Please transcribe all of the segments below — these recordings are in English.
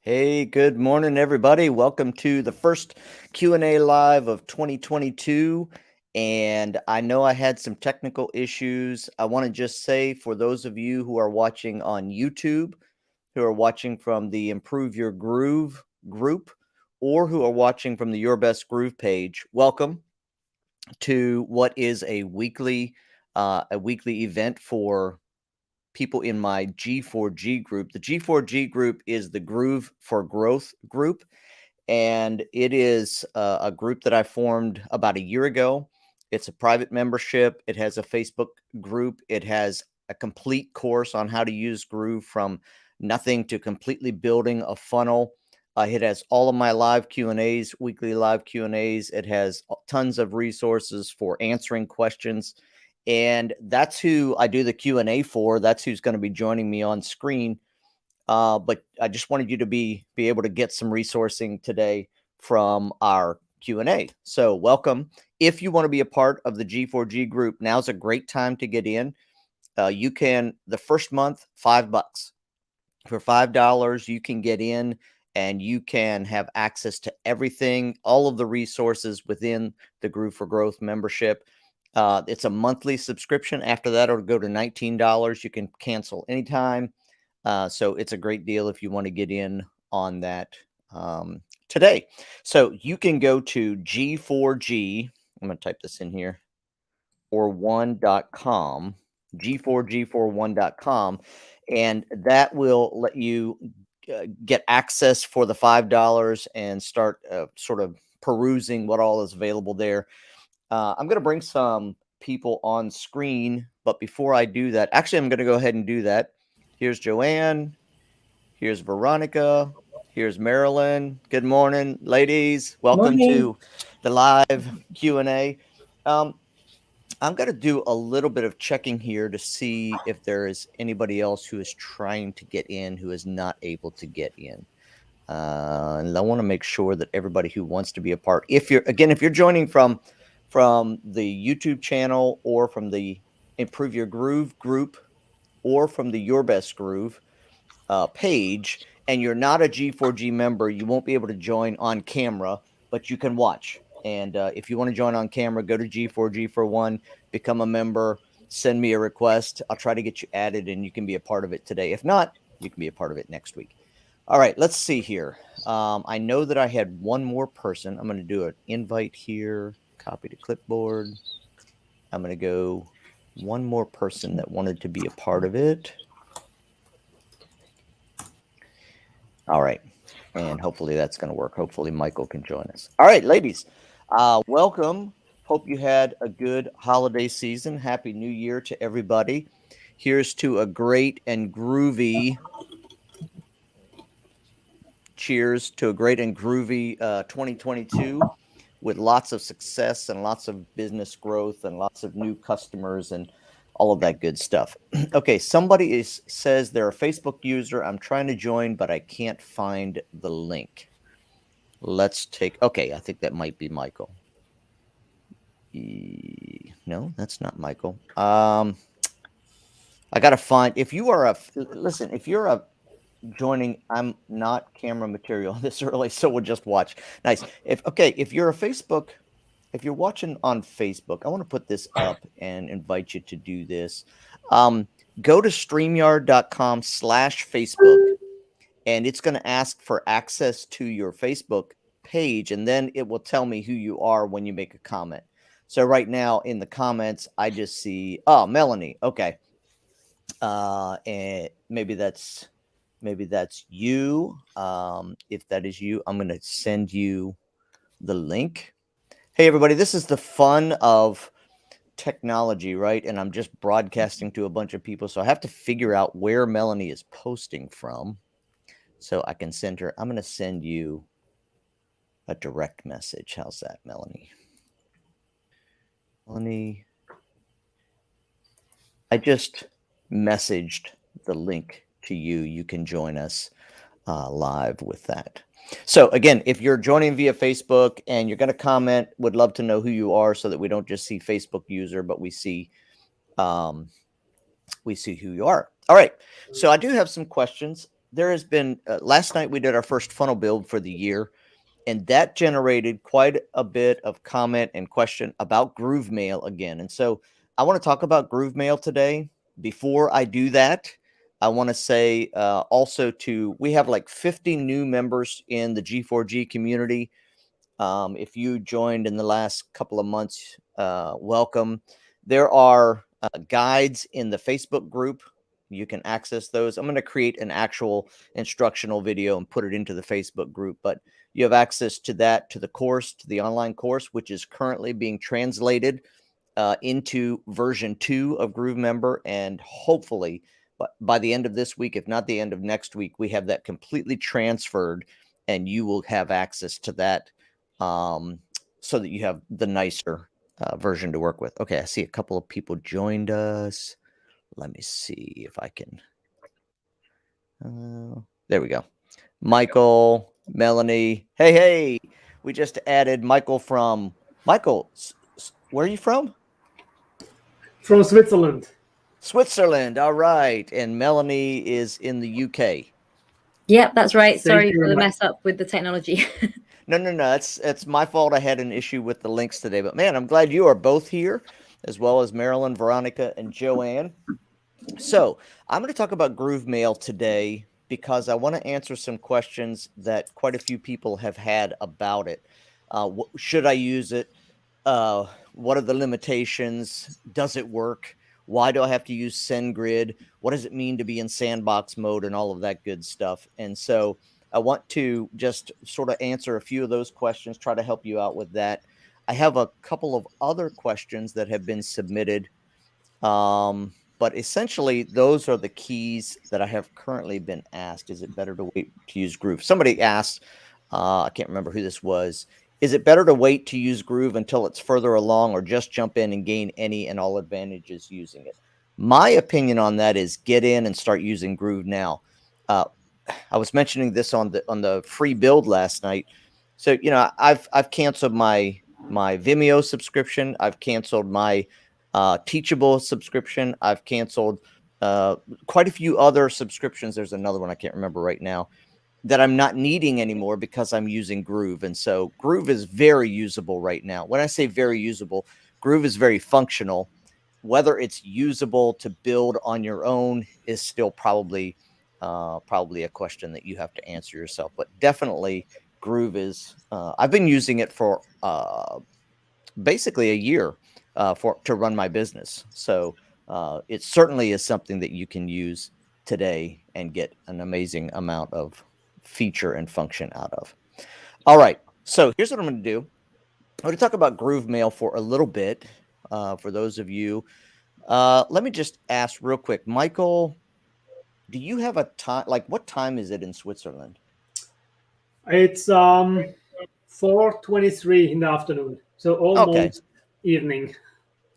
Hey, good morning, everybody. Welcome to the first Q&A live of 2022. And I know I had some technical issues. I want to just say for those of you who are watching on YouTube, who are watching from the Improve Your Groove group, or who are watching from the Your Best Groove page, welcome to what is a weekly event for people in my G4G group. The G4G group is the Groove for Growth group, and it is a group that I formed about a year ago. It's a private membership. It has a Facebook group. It has a complete course on how to use Groove from nothing to completely building a funnel. It has all of my live Q&As, weekly live Q&As. It has tons of resources for answering questions. And that's who I do the Q&A for. That's who's going to be joining me on screen. But I just wanted you to be able to get some resourcing today from our Q&A. So welcome. If you want to be a part of the G4G group, now's a great time to get in. You can, the first month, $5. For $5, you can get in and you can have access to everything, all of the resources within the Groove for Growth membership. It's a monthly subscription. After that, it'll go to $19. You can cancel anytime. So it's a great deal if you want to get in on that today. So you can go to G4G. I'm going to type this in here, or one.com, G4G41.com, and that will let you get access for the $5 and start sort of perusing what all is available there. I'm going to bring some people on screen, but before I do that, actually, I'm going to go ahead and do that. Here's Joanne. Here's Veronica. Here's Marilyn. Good morning, ladies. Welcome to the live Q&A. I'm going to do a little bit of checking here to see if there is anybody else who is trying to get in who is not able to get in. And I want to make sure that everybody who wants to be a part, if you're joining from the YouTube channel or from the Improve Your Groove group or from the Your Best Groove page, and you're not a G4G member, you won't be able to join on camera, but you can watch. And if you want to join on camera, go to G4G for one, become a member, send me a request. I'll try to get you added and you can be a part of it today. If not, you can be a part of it next week. All right, let's see here. I know that I had one more person. I'm going to do an invite here, copy to clipboard. I'm going to go one more person that wanted to be a part of it. All right. And hopefully that's going to work. Hopefully Michael can join us. All right, ladies, welcome. Hope you had a good holiday season. Happy New Year to everybody. Here's to a great and groovy, cheers to a great and groovy 2022 with lots of success and lots of business growth and lots of new customers and all of that good stuff. Okay, somebody says they're a Facebook user. I'm trying to join, but I can't find the link. Let's take, okay, I think that might be Michael. No, that's not Michael. I got to find, if you are if you're a joining, I'm not camera material this early, so we'll just watch. Nice. If you're a Facebook, if you're watching on Facebook, I want to put this up and invite you to do this. Go to StreamYard.com/Facebook, and it's going to ask for access to your Facebook page, and then it will tell me who you are when you make a comment. So right now in the comments, I just see, oh, Melanie. Okay. And maybe that's you. If that is you, I'm going to send you the link. Hey, everybody, this is the fun of technology, right? And I'm just broadcasting to a bunch of people. So I have to figure out where Melanie is posting from so I can send her. I'm going to send you a direct message. How's that, Melanie? Melanie, I just messaged the link to you. You can join us live with that. So again, if you're joining via Facebook and you're going to comment, would love to know who you are so that we don't just see Facebook user, but we see who you are. All right. So I do have some questions. there has been last night we did our first funnel build for the year, and that generated quite a bit of comment and question about GrooveMail again. And so I want to talk about GrooveMail today. Before I do that, I want to say also we have like 50 new members in the G4G community. If you joined in the last couple of months, welcome. There are guides in the Facebook group. You can access those. I'm going to create an actual instructional video and put it into the Facebook group, but you have access to that, to the course, to the online course, which is currently being translated into version 2 of GrooveMember. And hopefully by the end of this week, if not the end of next week, we have that completely transferred and you will have access to that so that you have the nicer version to work with. Okay, I see a couple of people joined us. Let me see if I can. There we go. Michael, Melanie. Hey, we just added Michael from Michael. Where are you from? From Switzerland. Switzerland. All right. And Melanie is in the UK. Yep, that's right. Sorry for the mess up with the technology. No. It's my fault. I had an issue with the links today, but man, I'm glad you are both here, as well as Marilyn, Veronica, and Joanne. So I'm going to talk about GrooveMail today because I want to answer some questions that quite a few people have had about it. Should I use it? What are the limitations? Does it work? Why do I have to use SendGrid? What does it mean to be in sandbox mode and all of that good stuff? And so I want to just sort of answer a few of those questions, try to help you out with that. I have a couple of other questions that have been submitted. But essentially, those are the keys that I have currently been asked. Is it better to wait to use Groove? Somebody asked, I can't remember who this was. Is it better to wait to use Groove until it's further along or just jump in and gain any and all advantages using it? My opinion on that is get in and start using Groove now. I was mentioning this on the free build last night. So, I've canceled my Vimeo subscription. I've canceled my Teachable subscription. I've canceled quite a few other subscriptions. There's another one I can't remember right now that I'm not needing anymore because I'm using Groove. And so Groove is very usable right now. When I say very usable, Groove is very functional. Whether it's usable to build on your own is still probably a question that you have to answer yourself. But definitely Groove is, I've been using it for basically a year to run my business. So it certainly is something that you can use today and get an amazing amount of feature and function out of. All right. So here's what I'm going to do. I'm going to talk about GrooveMail for a little bit. For those of you, let me just ask real quick, Michael, do you have a time? Like, what time is it in Switzerland? It's 4:23 in the afternoon, so almost evening.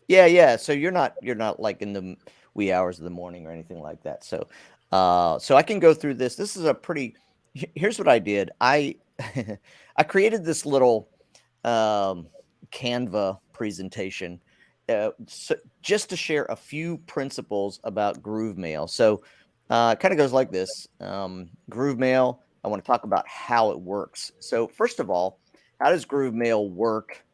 Yeah. So you're not like in the wee hours of the morning or anything like that. So I can go through this. This is a pretty. Here's what I did. I created this little Canva presentation just to share a few principles about GrooveMail. So it kind of goes like this. GrooveMail, I want to talk about how it works. So first of all, how does GrooveMail work?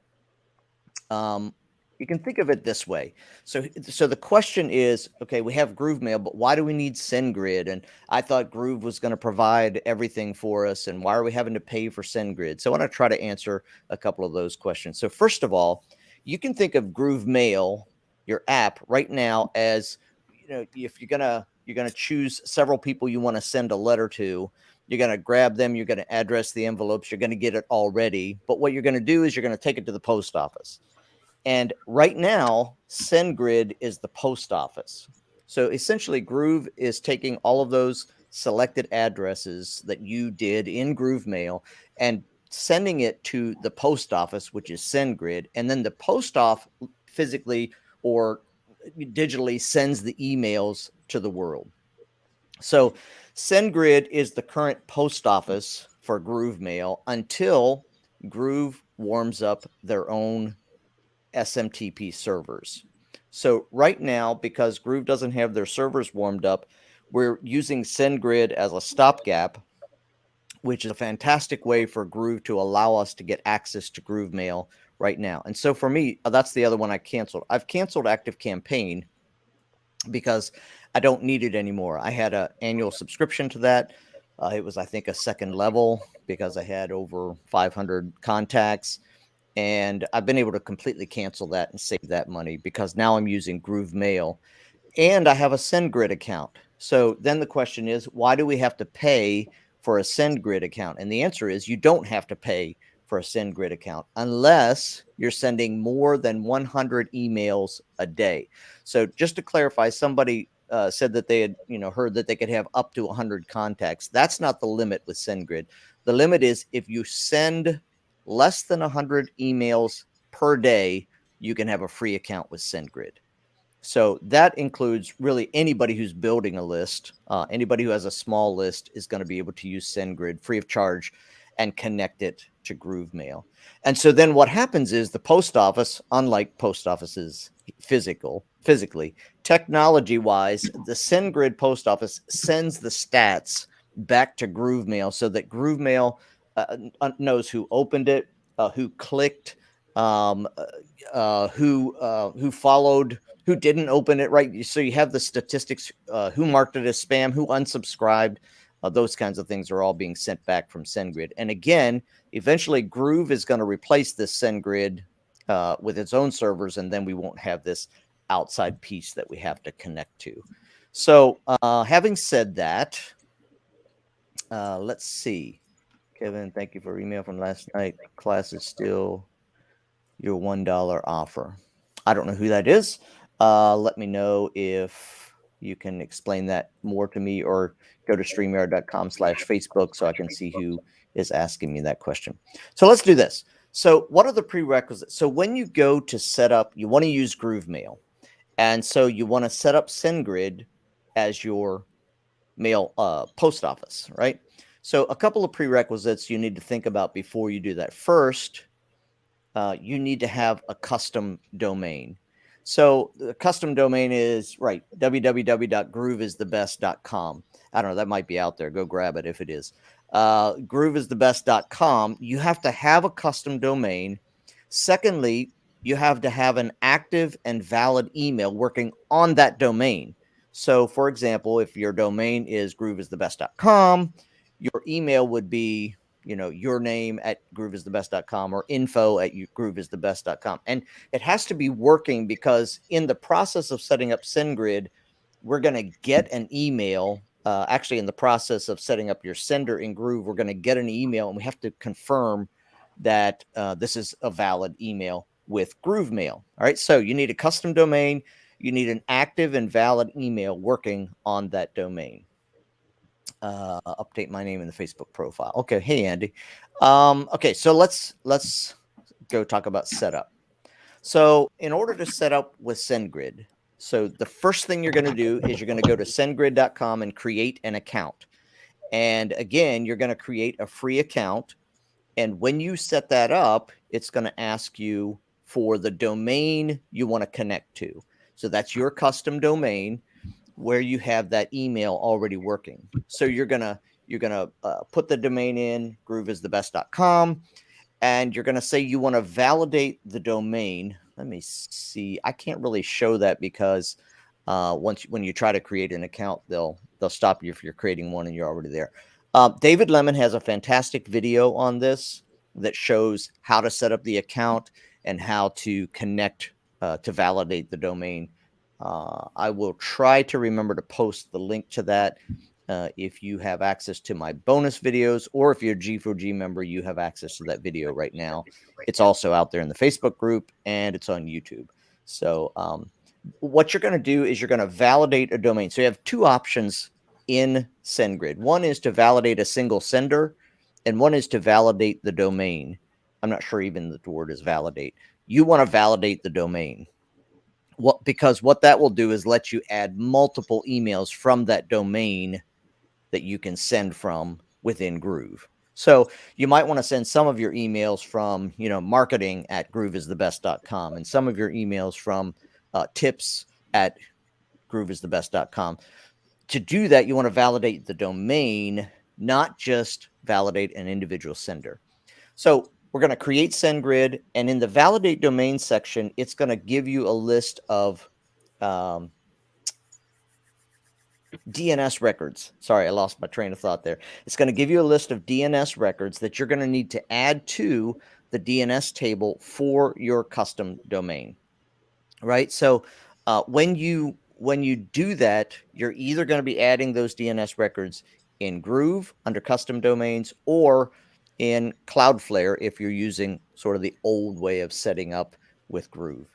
You can think of it this way. So the question is, okay, we have GrooveMail, but why do we need SendGrid? And I thought Groove was going to provide everything for us. And why are we having to pay for SendGrid? So I want to try to answer a couple of those questions. So first of all, you can think of GrooveMail, your app right now, as, if you're going to choose several people you want to send a letter to. You're going to grab them. You're going to address the envelopes. You're going to get it all ready. But what you're going to do is you're going to take it to the post office. And right now, SendGrid is the post office. So essentially, Groove is taking all of those selected addresses that you did in GrooveMail and sending it to the post office, which is SendGrid. And then the post office physically or digitally sends the emails to the world. So SendGrid is the current post office for GrooveMail until Groove warms up their own SMTP servers. So right now, because Groove doesn't have their servers warmed up, we're using SendGrid as a stopgap, which is a fantastic way for Groove to allow us to get access to Groove Mail right now. And so for me, that's the other one I canceled. I've canceled ActiveCampaign because I don't need it anymore. I had an annual subscription to that. It was, I think, a second level because I had over 500 contacts. And I've been able to completely cancel that and save that money because now I'm using Groove Mail and I have a SendGrid account. So then the question is, why do we have to pay for a SendGrid account? And the answer is you don't have to pay for a SendGrid account unless you're sending more than 100 emails a day. So just to clarify, somebody said that they had, heard that they could have up to 100 contacts. That's not the limit with SendGrid. The limit is if you send less than 100 emails per day, you can have a free account with SendGrid. So that includes really anybody who's building a list. Anybody who has a small list is going to be able to use SendGrid free of charge and connect it to Groove Mail. And so then what happens is the post office, unlike post offices physically, technology-wise, the SendGrid post office sends the stats back to Groove Mail so that Groove Mail knows who opened it, who clicked, who followed, who didn't open it, right? So you have the statistics, who marked it as spam, who unsubscribed, those kinds of things are all being sent back from SendGrid. And again, eventually Groove is going to replace this SendGrid with its own servers, and then we won't have this outside piece that we have to connect to. So having said that, let's see. Kevin, thank you for email from last night. Class is still your $1 offer. I don't know who that is. Let me know if you can explain that more to me, or go to StreamYard.com/Facebook so I can see who is asking me that question. So let's do this. So what are the prerequisites? So when you go to set up, you want to use Groove Mail. And so you want to set up SendGrid as your mail post office, right? So a couple of prerequisites you need to think about before you do that. First, you need to have a custom domain. So the custom domain is, right, www.grooveisthebest.com. I don't know, that might be out there. Go grab it if it is. Grooveisthebest.com. You have to have a custom domain. Secondly, you have to have an active and valid email working on that domain. So, for example, if your domain is grooveisthebest.com, your email would be, your name at grooveisthebest.com or info@grooveisthebest.com. And it has to be working because in the process of setting up SendGrid, we're going to get an email. Actually, in the process of setting up your sender in Groove, we're going to get an email, and we have to confirm that this is a valid email with Groove Mail. All right. So you need a custom domain. You need an active and valid email working on that domain. Update my name in the Facebook profile. Okay. Hey, Andy. Okay. So let's go talk about setup. So in order to set up with SendGrid, so the first thing you're going to do is you're going to go to SendGrid.com and create an account. And again, you're going to create a free account. And when you set that up, it's going to ask you for the domain you want to connect to. So that's your custom domain where you have that email already working. So you're gonna put the domain in grooveisthebest.com, and you're gonna say you want to validate the domain. Let me see. I can't really show that because when you try to create an account, they'll stop you if you're creating one and you're already there. David Lemon has a fantastic video on this that shows how to set up the account and how to connect to validate the domain. I will try to remember to post the link to that if you have access to my bonus videos, or if you're a G4G member, you have access to that video right now. It's also out there in the Facebook group, and it's on YouTube. So what you're going to do is you're going to validate a domain. So you have two options in SendGrid. One is to validate a single sender, and one is to validate the domain. I'm not sure even the word is validate. You want to validate the domain. Because what that will do is let you add multiple emails from that domain that you can send from within Groove. So you might want to send some of your emails from, marketing@grooveisthebest.com, and some of your emails from tips@grooveisthebest.com. to do that, you want to validate the domain, not just validate an individual sender. So we're going to create SendGrid, and in the validate domain section, it's going to give you a list of DNS records. Sorry, I lost my train of thought there. It's going to give you a list of DNS records that you're going to need to add to the DNS table for your custom domain, right? So when you do that, you're either going to be adding those DNS records in Groove under custom domains or in Cloudflare if you're using sort of the old way of setting up with Groove.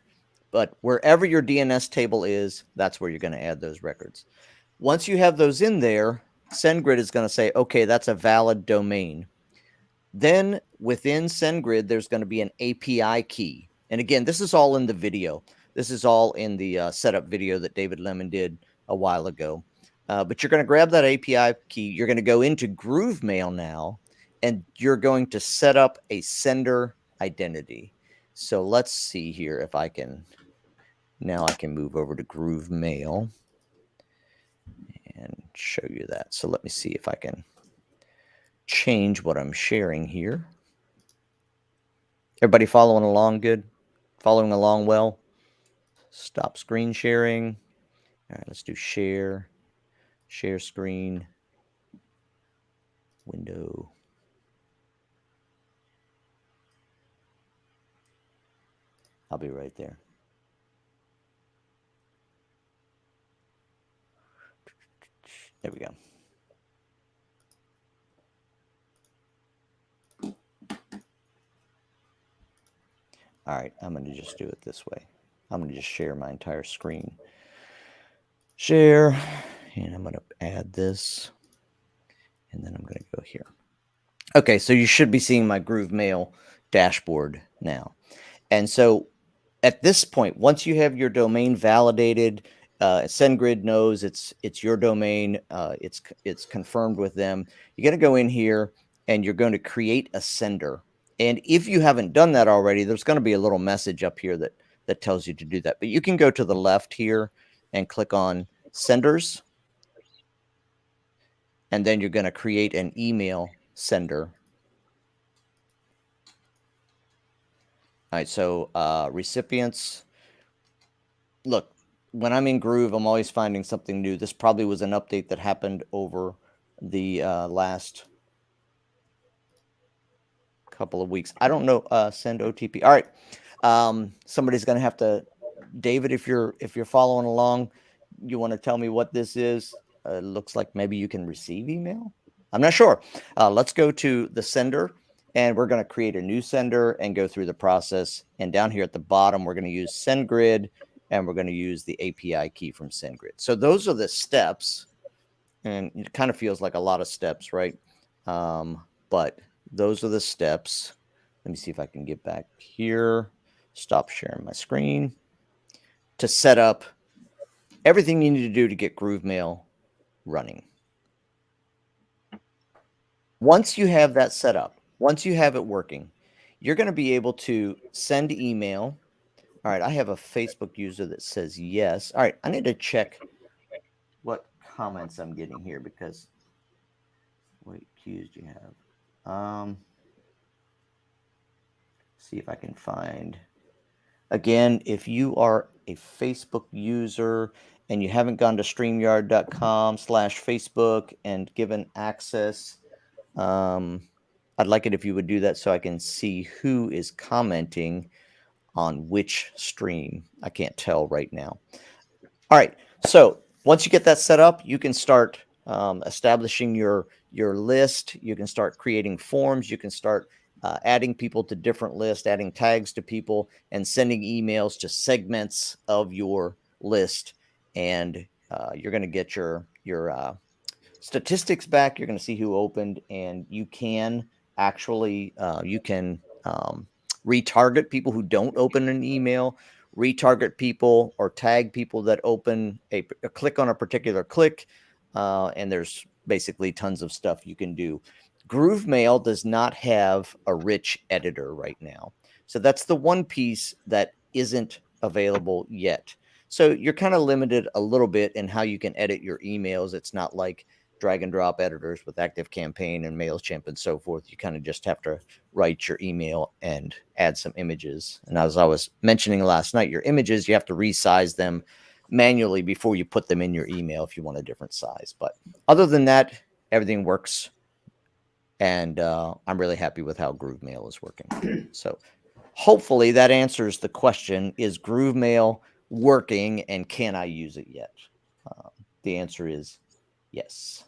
But wherever your DNS table is, that's where you're going to add those records. Once you have those in there, SendGrid is going to say, okay, that's a valid domain. Then within SendGrid, there's going to be an API key. And again, this is all in the video. This is all in the setup video that David Lemon did a while ago. But you're going to grab that API key. You're going to go into GrooveMail now, and you're going to set up a sender identity. So let's see here if I can. Now I can move over to GrooveMail and show you that. So let me see if I can change what I'm sharing here. Everybody following along good? Following along well? Stop screen sharing. All right, let's do share screen, window. I'll be right there. There we go. All right, I'm going to just do it this way. I'm going to just share my entire screen. Share, and I'm going to add this, and then I'm going to go here. Okay, so you should be seeing my GrooveMail dashboard now. And so at this point, once you have your domain validated, SendGrid knows it's your domain. It's confirmed with them. You're going to go in here and you're going to create a sender. And if you haven't done that already, there's going to be a little message up here that tells you to do that. But you can go to the left here and click on senders. And then you're going to create an email sender. All right, so recipients. Look, when I'm in Groove, I'm always finding something new. This probably was an update that happened over the last couple of weeks. I don't know. Send OTP. All right. Somebody's going to have to. David, if you're following along, you want to tell me what this is? Looks like maybe you can receive email. I'm not sure. Let's go to the sender, and we're going to create a new sender and go through the process. And down here at the bottom, we're going to use SendGrid, and we're going to use the API key from SendGrid. So those are the steps, and it kind of feels like a lot of steps, right? But those are the steps. Let me see if I can get back here. Stop sharing my screen to set up everything you need to do to get GrooveMail running. Once you have that set up, once you have it working, you're going to be able to send email. All right, I have a Facebook user that says yes. All right, I need to check what comments I'm getting here because what cues do you have? See if I can find. Again, if you are a Facebook user and you haven't gone to StreamYard.com/Facebook and given access, I'd like it if you would do that so I can see who is commenting on which stream. I can't tell right now. All right. So once you get that set up, you can start establishing your list. You can start creating forms. You can start adding people to different lists, adding tags to people, and sending emails to segments of your list. And you're going to get your statistics back. You're going to see who opened, and you can actually retarget people who don't open an email, retarget people or tag people that open a click on a particular click. And there's basically tons of stuff you can do. GrooveMail does not have a rich editor right now. So that's the one piece that isn't available yet. So you're kind of limited a little bit in how you can edit your emails. It's not like drag and drop editors with ActiveCampaign and MailChimp and so forth. You kind of just have to write your email and add some images. And as I was mentioning last night, your images, you have to resize them manually before you put them in your email if you want a different size. But other than that, everything works. And I'm really happy with how GrooveMail is working. So hopefully that answers the question, is GrooveMail working and can I use it yet? The answer is yes.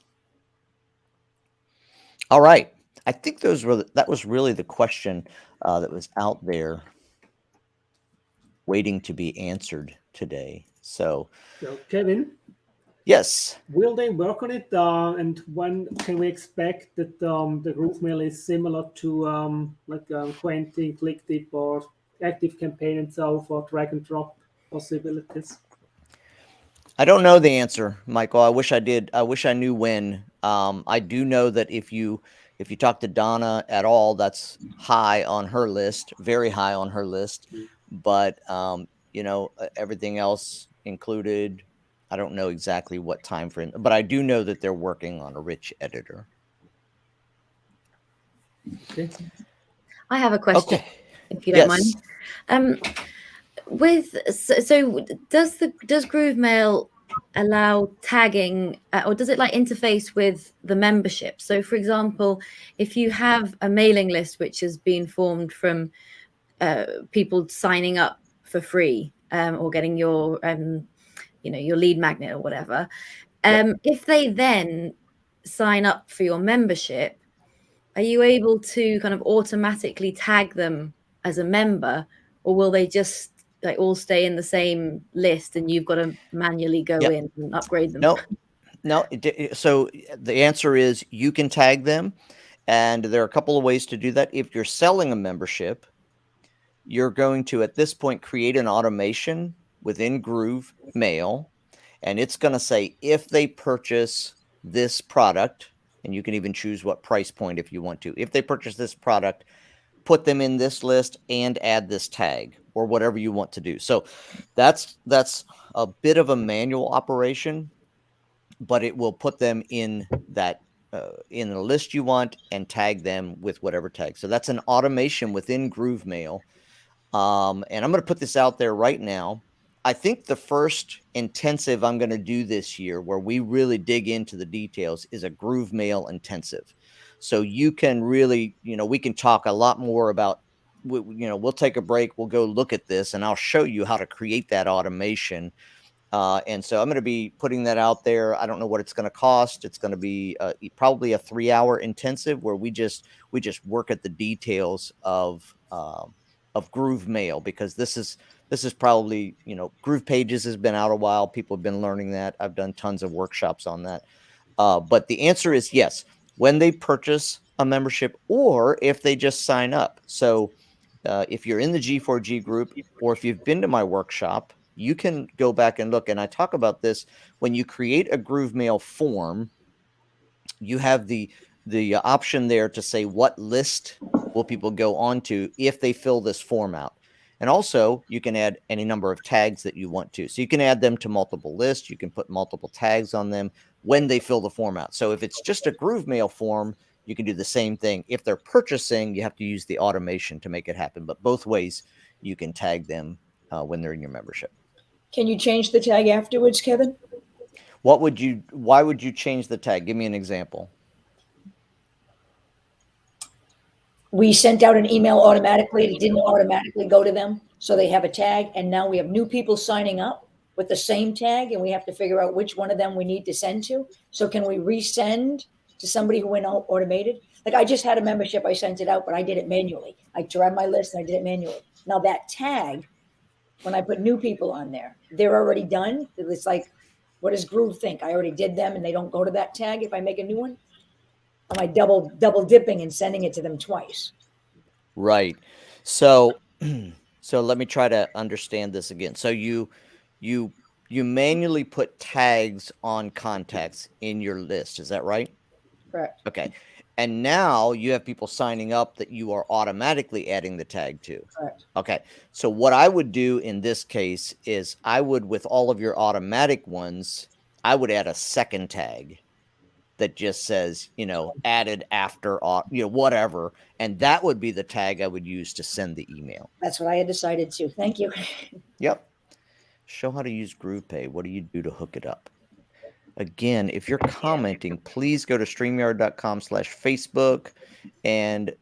All right. I think that was really the question that was out there waiting to be answered today. So Kevin? Yes. Will they work on it? And when can we expect that the GrooveMail is similar to Quentin, ClickTip, or ActiveCampaign and so for drag and drop possibilities? I don't know the answer, Michael. I wish I did. I wish I knew when. I do know that if you talk to Donna at all, that's high on her list, very high on her list. But everything else included, I don't know exactly what time frame, but I do know that they're working on a rich editor. Okay. I have a question, if you don't mind. So does GrooveMail allow tagging, or does it interface with the membership? So for example, if you have a mailing list which has been formed from people signing up for free, or getting your your lead magnet or whatever, if they then sign up for your membership, are you able to kind of automatically tag them as a member, or will they just all stay in the same list and you've got to manually go in and upgrade them? No. So the answer is you can tag them, and there are a couple of ways to do that. If you're selling a membership, you're going to, at this point, create an automation within GrooveMail, and it's going to say if they purchase this product, and you can even choose what price point if you want to. If they purchase this product, put them in this list and add this tag or whatever you want to do. So that's a bit of a manual operation, but it will put them in that in the list you want and tag them with whatever tag. So that's an automation within GrooveMail. And I'm going to put this out there right now. I think the first intensive I'm going to do this year where we really dig into the details is a GrooveMail intensive. So you can really, we can talk a lot more about, we'll take a break. We'll go look at this and I'll show you how to create that automation. And so I'm going to be putting that out there. I don't know what it's going to cost. It's going to be probably a 3-hour intensive where we just work at the details of GrooveMail, because this is probably, GroovePages has been out a while. People have been learning that. I've done tons of workshops on that. But the answer is yes, when they purchase a membership or if they just sign up. So if you're in the G4G group or if you've been to my workshop, you can go back and look. And I talk about this when you create a GrooveMail form, you have the option there to say what list will people go on to if they fill this form out. And also you can add any number of tags that you want to. So you can add them to multiple lists. You can put multiple tags on them when they fill the form out. So if it's just a GrooveMail form, you can do the same thing. If they're purchasing, you have to use the automation to make it happen. But both ways you can tag them when they're in your membership. Can you change the tag afterwards, Kevin? Why would you change the tag? Give me an example. We sent out an email automatically. It didn't automatically go to them. So they have a tag. And now we have new people signing up with the same tag. And we have to figure out which one of them we need to send to. So can we resend to somebody who went automated? Like I just had a membership. I sent it out, but I did it manually. I grabbed my list and I did it manually. Now that tag, when I put new people on there, they're already done. It's like, what does Groove think? I already did them and they don't go to that tag if I make a new one? Am I double dipping and sending it to them twice? Right. So let me try to understand this again. So you manually put tags on contacts in your list. Is that right? Correct. Okay. And now you have people signing up that you are automatically adding the tag to. Correct. Okay. So what I would do in this case is I would, with all of your automatic ones, I would add a second tag that just says, added after, whatever. And that would be the tag I would use to send the email. That's what I had decided to. Thank you. Yep. Show how to use GroovePay. What do you do to hook it up? Again, if you're commenting, please go to StreamYard.com/Facebook and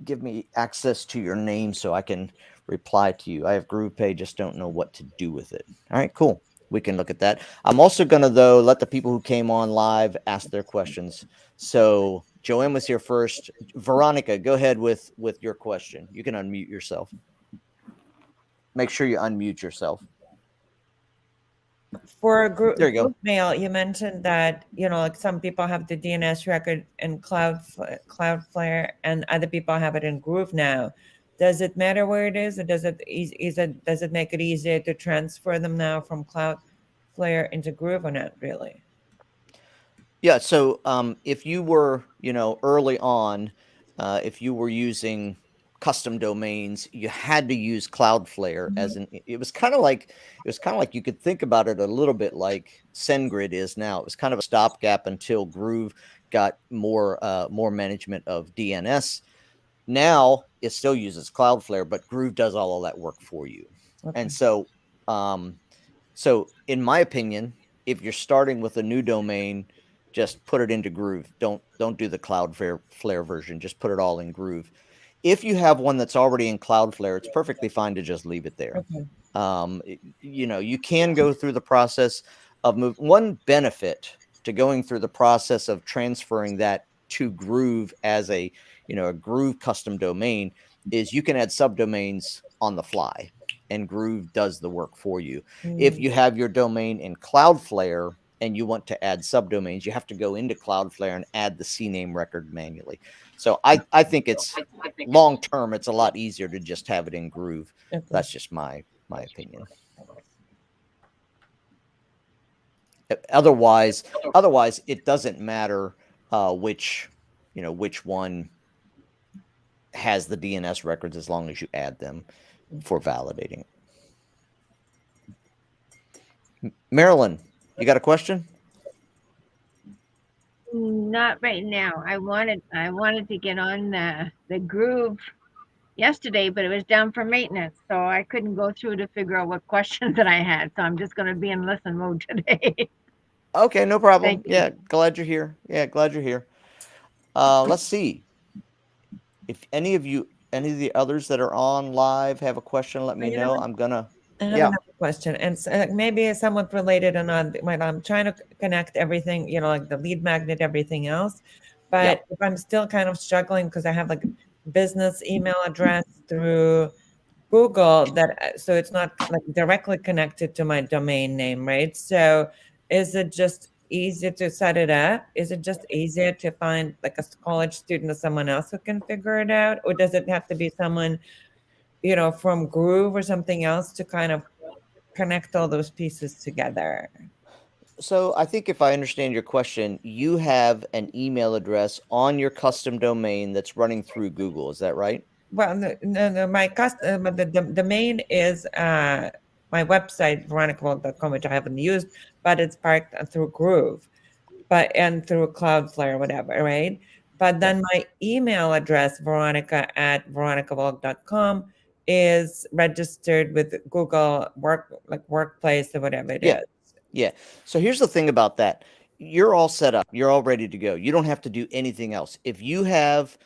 give me access to your name so I can reply to you. I have GroovePay, just don't know what to do with it. All right, cool. We can look at that. I'm also going to, though, let the people who came on live ask their questions. So Joanne was here first. Veronica, go ahead with your question. You can unmute yourself. Make sure you unmute yourself. For There you go. group mail, you mentioned that, like some people have the DNS record in Cloudflare and other people have it in Groove now. Does it matter where it is, or does it make it easier to transfer them now from Cloudflare into Groove, or not really? Yeah. So if you were, early on, if you were using custom domains, you had to use Cloudflare as it was kind of like you could think about it a little bit like SendGrid is now. It was kind of a stopgap until Groove got more management of DNS. Now it still uses Cloudflare, but Groove does all of that work for you. Okay. And so in my opinion, if you're starting with a new domain, just put it into Groove. Don't do the Cloudflare version. Just put it all in Groove. If you have one that's already in Cloudflare, it's perfectly fine to just leave it there. Okay. You can go through the process of one benefit to going through the process of transferring that to Groove as a Groove custom domain is you can add subdomains on the fly, and Groove does the work for you. If you have your domain in Cloudflare and you want to add subdomains, you have to go into Cloudflare and add the CNAME record manually. So I think it's long term, it's a lot easier to just have it in Groove. Okay. That's just my opinion. Otherwise, it doesn't matter which one has the DNS records as long as you add them for validating. Marilyn, you got a question? Not right now. I wanted to get on the Groove yesterday, but it was down for maintenance, so I couldn't go through to figure out what questions that I had. So I'm just going to be in listen mode today. Okay, no problem. Thank you. Yeah, glad you're here. Let's see. If any of the others that are on live have a question, let me know. I'm gonna. I have another question, and maybe it's somewhat related or not. When I'm trying to connect everything, like the lead magnet, everything else, but if I'm still kind of struggling because I have like business email address through Google so it's not like directly connected to my domain name, right? So is it just easier to set it up? Is it just easier to find like a college student or someone else who can figure it out, or does it have to be someone from Groove or something else to kind of connect all those pieces together? So I think if I understand your question, you have an email address on your custom domain that's running through Google. Is that right? Well, no, my the domain is my website, veronicavogt.com, which I haven't used, but it's parked through Groove, and through Cloudflare, whatever, right? But then my email address, veronica@veronicavogt.com, is registered with Google Workplace or whatever it is. Yeah. So here's the thing about that. You're all set up. You're all ready to go. You don't have to do anything else. If you have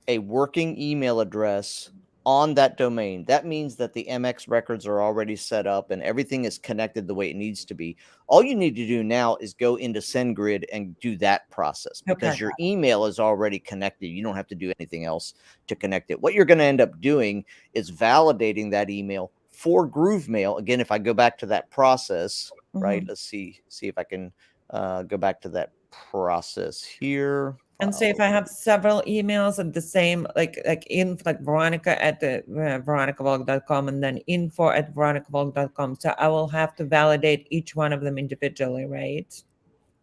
a working email address on that domain, that means that the MX records are already set up and everything is connected the way it needs to be. All you need to do now is go into SendGrid and do that process because your email is already connected. You don't have to do anything else to connect it. What you're going to end up doing is validating that email for GrooveMail. Again, if I go back to that process, right? Let's see if I can go back to that process here. And say if I have several emails at the same, like Veronica at the veronicavogt.com and then info@veronicavogt.com. So I will have to validate each one of them individually, right?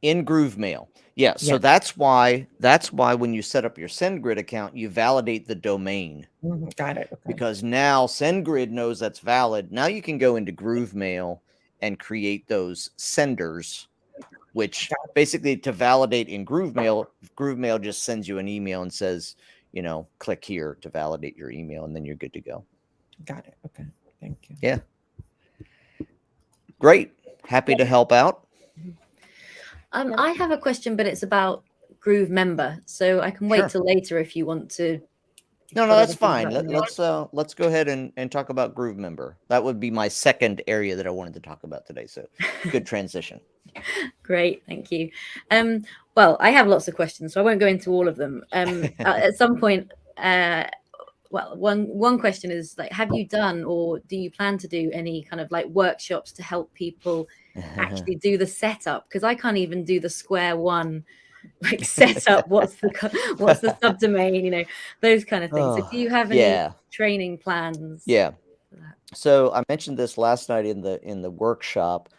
in GrooveMail. Yeah. So Yeah. that's why when you set up your SendGrid account, you validate the domain, Got it. Okay. because now SendGrid knows that's valid. Now you can go into GrooveMail and create those senders, which basically to validate in GrooveMail just sends you an email and says, click here to validate your email, and then you're good to go. Got it. Okay. Thank you. Yeah. Great. Happy to help out. I have a question, but it's about Groove Member, so I can wait Sure. till later if you want to. No, What that's other things fine. about the Let's go ahead and talk about Groove Member. That would be my second area that I wanted to talk about today. So good transition. Great, thank you. Well, I have lots of questions, so I won't go into all of them. At some point, well, one question is like, have you done or do you plan to do any kind of like workshops to help people actually do the setup? Because I can't even do the square one, like setup. What's the subdomain? Those kind of things. So do you have any Yeah. training plans? Yeah. for that? So I mentioned this last night in the workshop.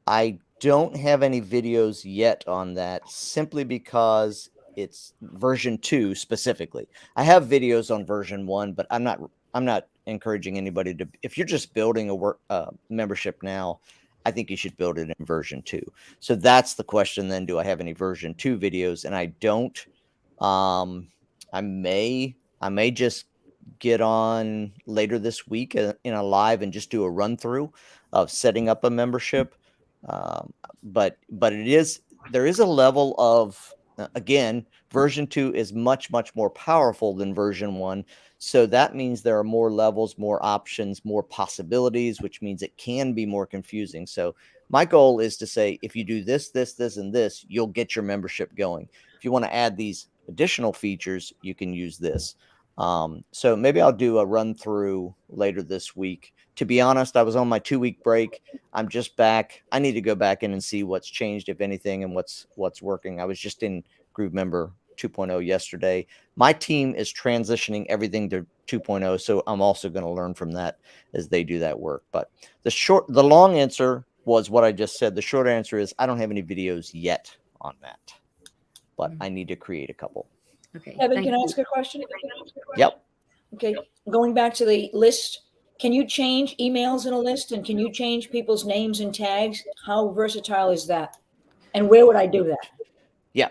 I don't have any videos yet on that, simply because it's version 2 specifically. I have videos on version 1, but I'm not encouraging anybody to. If you're just building a membership now, I think you should build it in version 2. So that's the question then. Do I have any version 2 videos? And I don't. I may just get on later this week in a live and just do a run through of setting up a membership. But there is a level of, again, version 2 is much more powerful than version 1. So that means there are more levels, more options, more possibilities, which means it can be more confusing. So my goal is to say, if you do this, and this, you'll get your membership going. If you want to add these additional features, you can use this. So maybe I'll do a run through later this week. To be honest, I was on my 2-week break. I'm just back. I need to go back in and see what's changed, if anything, and what's working. I was just in Groove Member 2.0 yesterday. My team is transitioning everything to 2.0, so I'm also going to learn from that as they do that work. But the long answer was what I just said. The short answer is I don't have any videos yet on that, but I need to create a couple. Okay. Evan, thank can I you. ask a question? Yep. Okay, going back to the list, can you change emails in a list, and can you change people's names and tags? How versatile is that? And where would I do that? Yeah.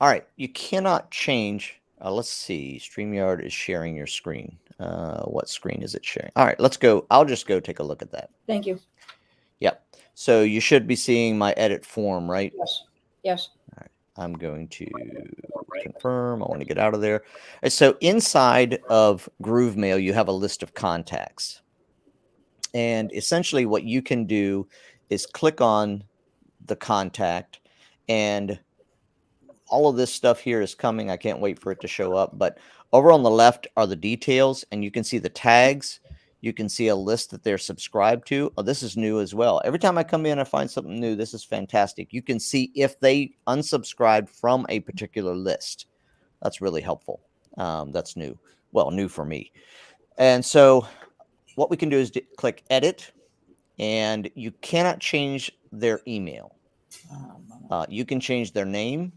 All right. You cannot change. Let's see. StreamYard is sharing your screen. What screen is it sharing? All right. Let's go. I'll just go take a look at that. Thank you. Yep. So you should be seeing my edit form, right? Yes. Yes. I'm going to confirm. I want to get out of there. And so inside of GrooveMail, you have a list of contacts. And essentially what you can do is click on the contact, and all of this stuff here is coming. I can't wait for it to show up. But over on the left are the details, and you can see the tags. You can see a list that they're subscribed to. Oh, this is new as well. Every time I come in, I find something new. This is fantastic. You can see if they unsubscribed from a particular list. That's really helpful. That's new. Well, new for me. And so what we can do is click edit, and you cannot change their email. You can change their name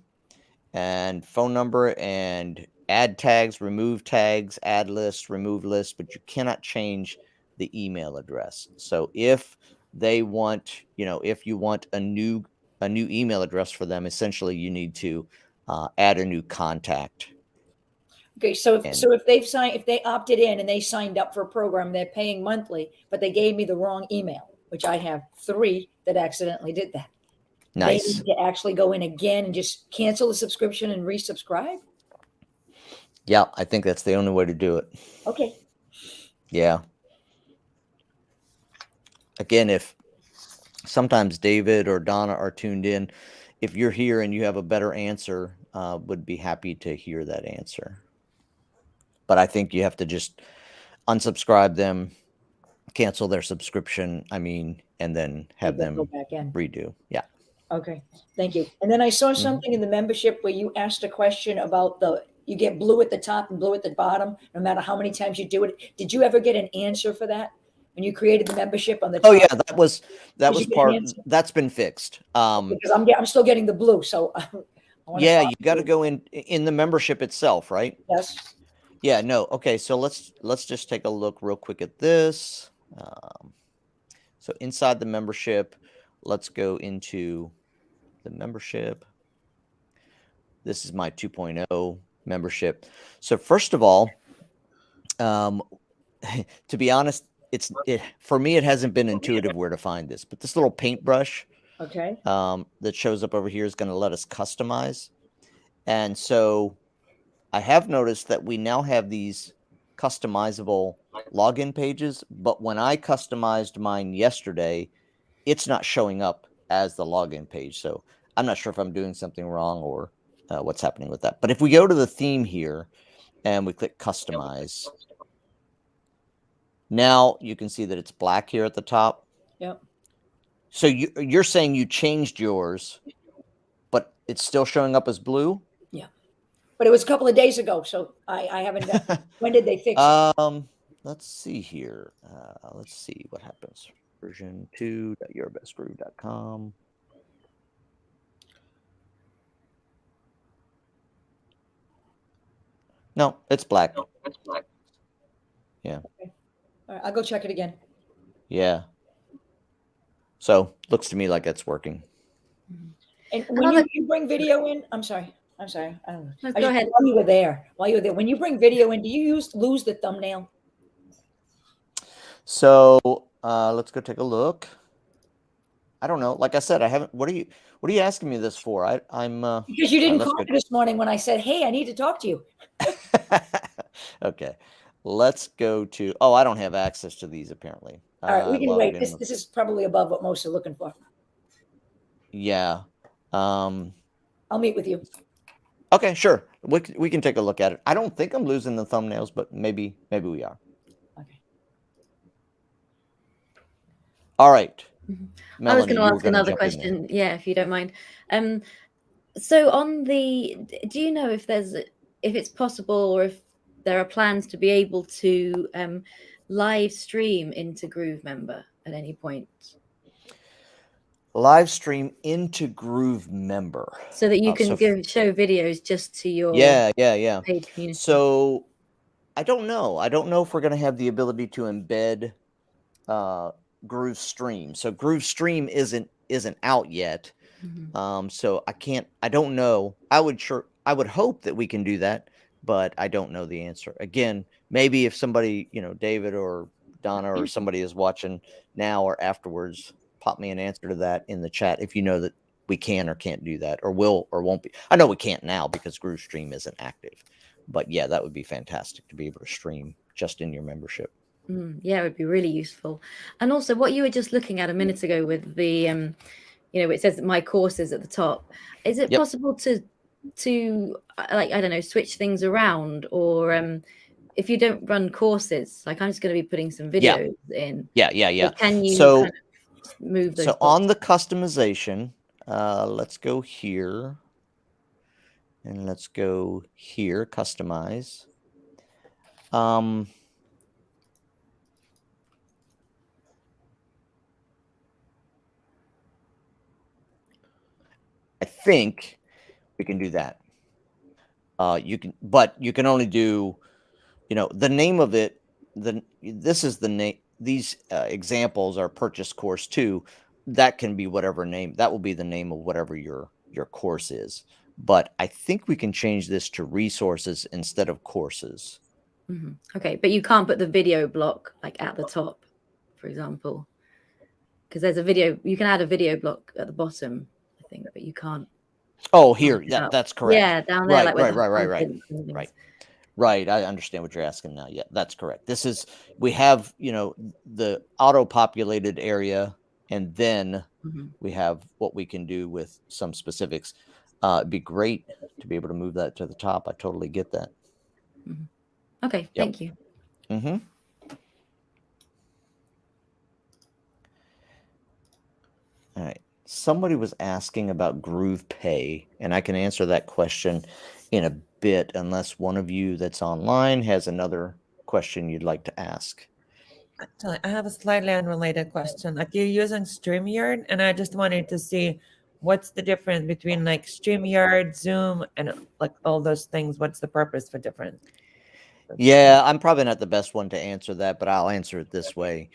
and phone number and add tags, remove tags, add lists, remove lists, but you cannot change the email address. So if they want, if you want a new email address for them, essentially you need to add a new contact. Okay, so if they opted in and they signed up for a program, they're paying monthly, but they gave me the wrong email, which I have 3 that accidentally did that. Nice. They need to actually go in again and just cancel the subscription and resubscribe. Yeah, I think that's the only way to do it. Okay. Yeah. Again, if sometimes David or Donna are tuned in, if you're here and you have a better answer, would be happy to hear that answer. But I think you have to just unsubscribe them, cancel their subscription, and then have them go back in. redo. Yeah. Okay, thank you. And then I saw something in the membership where you asked a question about you get blue at the top and blue at the bottom, no matter how many times you do it. Did you ever get an answer for that? when you created the membership on the Oh top? yeah, that was Did you get an part. answer? That's been fixed. Because I'm still getting the blue, so I wanna Yeah, follow you got to you. go in the membership itself, right? Yes. Yeah, no. Okay, so let's just take a look real quick at this. So inside the membership, let's go into the membership. This is my 2.0 membership. So first of all, to be honest, for me, it hasn't been intuitive where to find this, but this little paintbrush Okay. that shows up over here is going to let us customize. And so I have noticed that we now have these customizable login pages, but when I customized mine yesterday, it's not showing up as the login page. So I'm not sure if I'm doing something wrong or what's happening with that. But if we go to the theme here and we click customize, now you can see that it's black here at the top. Yep. So you're saying you changed yours, but it's still showing up as blue? But it was a couple of days ago, so I haven't done. When did they fix it? Let's see here. Let's see what happens. Version 2.yourbestgroove.com. No, it's black. Yeah. Okay. All right, I'll go check it again. Yeah. So looks to me like it's working. And when you bring video in, I'm sorry. I don't know. No, I go just- ahead. While you were there, when you bring video in, do you lose the thumbnail? So let's go take a look. I don't know. Like I said, I haven't. What are you asking me this for? I'm Because you didn't let's call go- me this morning when I said, "Hey, I need to talk to you." Okay. Let's go to. Oh, I don't have access to these apparently. All right, we can Logged wait. in This is probably above what most are looking for. Yeah. I'll meet with you. Okay, sure. We can take a look at it. I don't think I'm losing the thumbnails, but maybe we are. Okay. All right. I was Melanie, going to you were ask gonna another jump in there. question, yeah, if you don't mind. So do you know if it's possible or if there are plans to be able to live stream into GrooveMember at any point, Live stream into GrooveMember. so that you can so show videos just to your yeah. paid community? So I don't know. I don't know if we're going to have the ability to embed Groove Stream. So Groove Stream isn't out yet. Mhm. So I don't know. I would hope that we can do that, but I don't know the answer. Again, maybe if somebody, David or Donna or somebody is watching now or afterwards, pop me an answer to that in the chat if you know that we can or can't do that, or will or won't be. I know we can't now because Groove Stream isn't active, but yeah, that would be fantastic to be able to stream just in your membership. Yeah, it would be really useful. And also what you were just looking at a minute ago with the it says my courses at the top. Is it Yep. possible to like, I don't know, switch things around, or if you don't run courses, like I'm just going to be putting some videos in. Yeah. So can you So- kind of move those? So on the customization, let's go here and let's go here, customize. I think we can do that. But you can only do, the name of it. This is the name. These examples are purchase course 2. That can be whatever name. That will be the name of whatever your course is. But I think we can change this to resources instead of courses. Mhm. Okay, but you can't put the video block like at the top, for example, because there's a video. You can add a video block at the bottom, I think, but you can't. Oh, here. Yeah. That's correct. Yeah, down there. Right, like where the right. content and things. Right. Right. I understand what you're asking now. Yeah, that's correct. We have, the auto-populated area, and then Mhm. we have what we can do with some specifics. It'd be great to be able to move that to the top. I totally get that. Okay, Yep. thank you. Mm-hmm. All right. Somebody was asking about Groove Pay, and I can answer that question in a bit, unless one of you that's online has another question you'd like to ask. Actually, I have a slightly unrelated question. Like you're using StreamYard, and I just wanted to see what's the difference between like StreamYard, Zoom, and like all those things. What's the purpose for different? Yeah, I'm probably not the best one to answer that, but I'll answer it this way.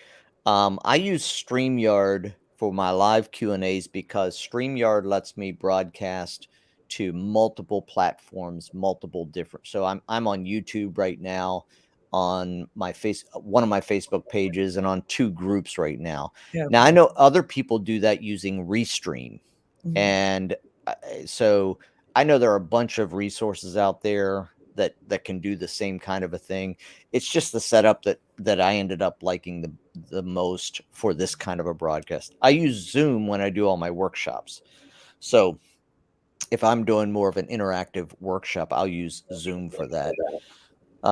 I use StreamYard for my live Q&As because StreamYard lets me broadcast to multiple platforms, multiple different. So I'm on YouTube right now, on my one of my Facebook pages, and on 2 groups right now. Yeah. Now I know other people do that using Restream, Mhm. and so I know there are a bunch of resources out there that can do the same kind of a thing. It's just the setup that I ended up liking the most for this kind of a broadcast. I use Zoom when I do all my workshops. So if I'm doing more of an interactive workshop, I'll use Zoom for that